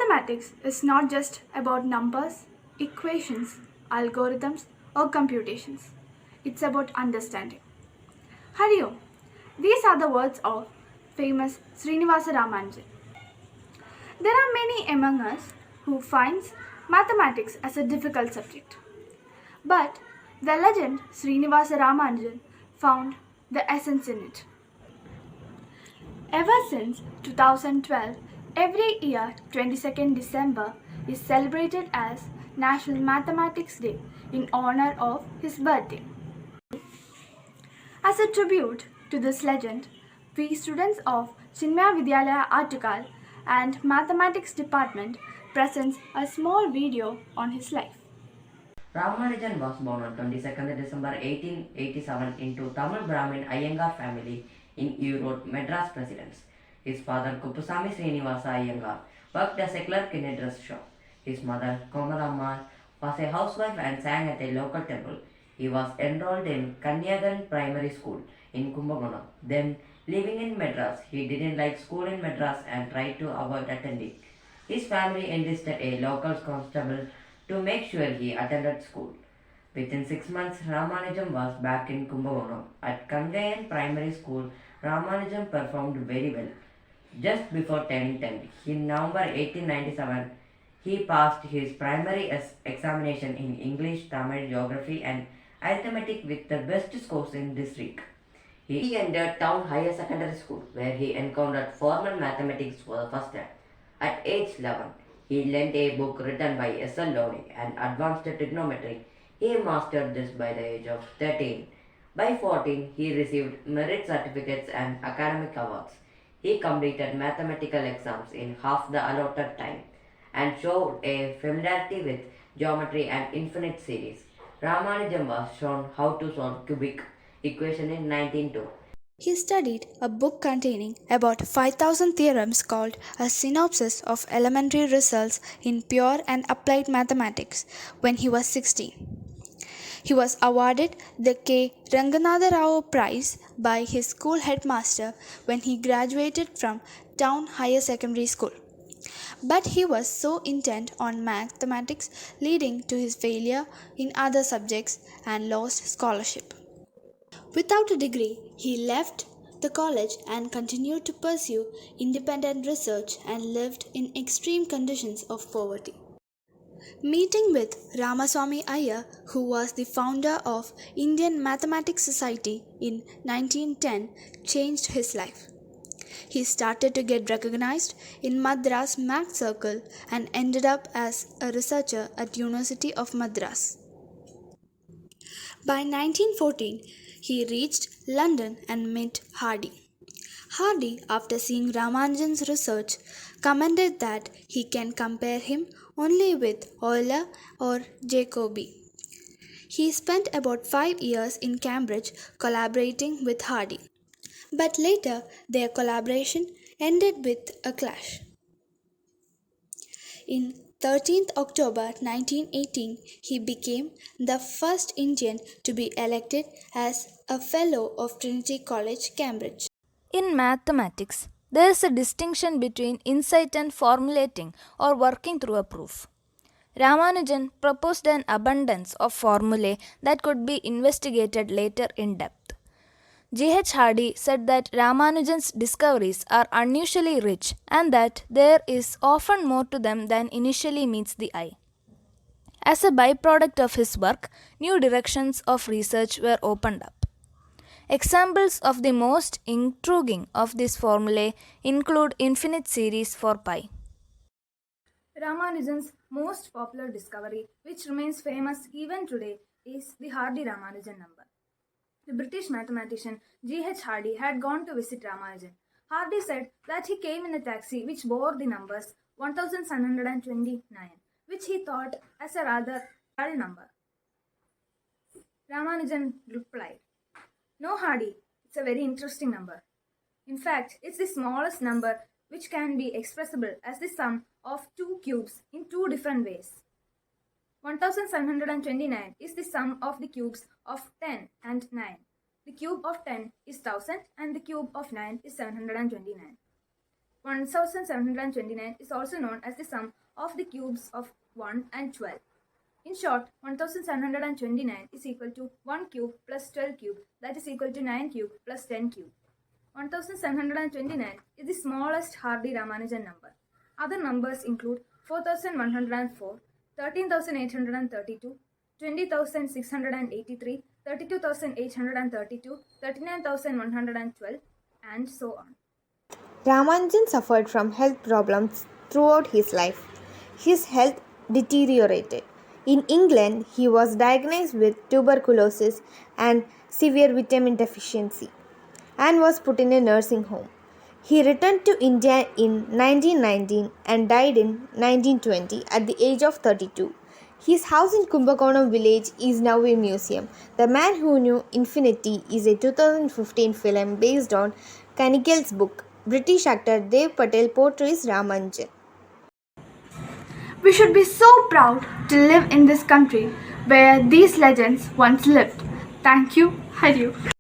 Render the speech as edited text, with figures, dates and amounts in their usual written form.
Mathematics is not just about numbers, equations, algorithms, or computations. It's about understanding. Hari Om. These are the words of famous Srinivasa Ramanujan. There are many among us who finds mathematics as a difficult subject. But the legend Srinivasa Ramanujan found the essence in it. Ever since 2012, every year 22nd December is celebrated as National Mathematics Day in honor of his birthday. As a tribute to this legend, we students of Chinmaya Vidyalaya Artikal and Mathematics Department presents a small video on his life. Ramanujan was born on 22nd December 1887 into Tamil Brahmin Iyengar family in Europe, Madras Presidents. His father Kuppusamy Srinivasa Iyengar worked as a clerk in a dress shop. His mother Komalamma was a housewife and sang at a local temple. He was enrolled in Kanyagan Primary School in Kumbakonam. Then, living in Madras, he didn't like school in Madras and tried to avoid attending. His family enlisted a local constable to make sure he attended school. Within 6 months, Ramanujan was back in Kumbakonam. At Kangayan Primary School, Ramanujan performed very well. Just before turning 10, in November 1897, he passed his primary examination in English, Tamil, Geography and Arithmetic with the best scores in district. He entered Town Higher Secondary School where he encountered formal mathematics for the first time. At age 11, he lent a book written by S.L. Lowry and advanced trigonometry. He mastered this by the age of 13. By 14, he received merit certificates and academic awards. He completed mathematical exams in half the allotted time and showed a familiarity with geometry and infinite series. Ramanujan was shown how to solve cubic equation in 1902. He studied a book containing about 5,000 theorems called A Synopsis of Elementary Results in Pure and Applied Mathematics when he was 16. He was awarded the K. Ranganatha Rao Prize by his school headmaster when he graduated from Town Higher Secondary School. But he was so intent on mathematics, leading to his failure in other subjects and lost scholarship. Without a degree, he left the college and continued to pursue independent research and lived in extreme conditions of poverty. Meeting with Ramaswamy Iyer, who was the founder of Indian Mathematics Society in 1910, changed his life. He started to get recognized in Madras Math Circle and ended up as a researcher at University of Madras. By 1914, he reached London and met Hardy. Hardy, after seeing Ramanujan's research, commented that he can compare him only with Euler or Jacobi. He spent about 5 years in Cambridge collaborating with Hardy, but later their collaboration ended with a clash. In 13th October 1918, he became the first Indian to be elected as a Fellow of Trinity College, Cambridge. In mathematics, there is a distinction between insight and formulating or working through a proof. Ramanujan proposed an abundance of formulae that could be investigated later in depth. G.H. Hardy said that Ramanujan's discoveries are unusually rich and that there is often more to them than initially meets the eye. As a byproduct of his work, new directions of research were opened up. Examples of the most intriguing of these formulae include infinite series for pi. Ramanujan's most popular discovery, which remains famous even today, is the Hardy-Ramanujan number. The British mathematician G.H. Hardy had gone to visit Ramanujan. Hardy said that he came in a taxi which bore the numbers 1729, which he thought as a rather dull number. Ramanujan replied, "No, Hardy, it's a very interesting number. In fact, it's the smallest number which can be expressible as the sum of two cubes in two different ways. 1729 is the sum of the cubes of 10 and 9. The cube of 10 is 1000 and the cube of 9 is 729. 1729 is also known as the sum of the cubes of 1 and 12. In short, 1729 is equal to 1 cube plus 12 cube, that is equal to 9 cube plus 10 cube. 1729 is the smallest Hardy Ramanujan number. Other numbers include 4104, 13,832, 20,683, 32,832, 39,112, and so on. Ramanujan suffered from health problems throughout his life. His health deteriorated. In England, he was diagnosed with tuberculosis and severe vitamin deficiency and was put in a nursing home. He returned to India in 1919 and died in 1920 at the age of 32. His house in Kumbakonam village is now a museum. The Man Who Knew Infinity is a 2015 film based on Kanikel's book. British actor Dev Patel portrays Ramanujan. We should be so proud to live in this country where these legends once lived. Thank you, Haryu.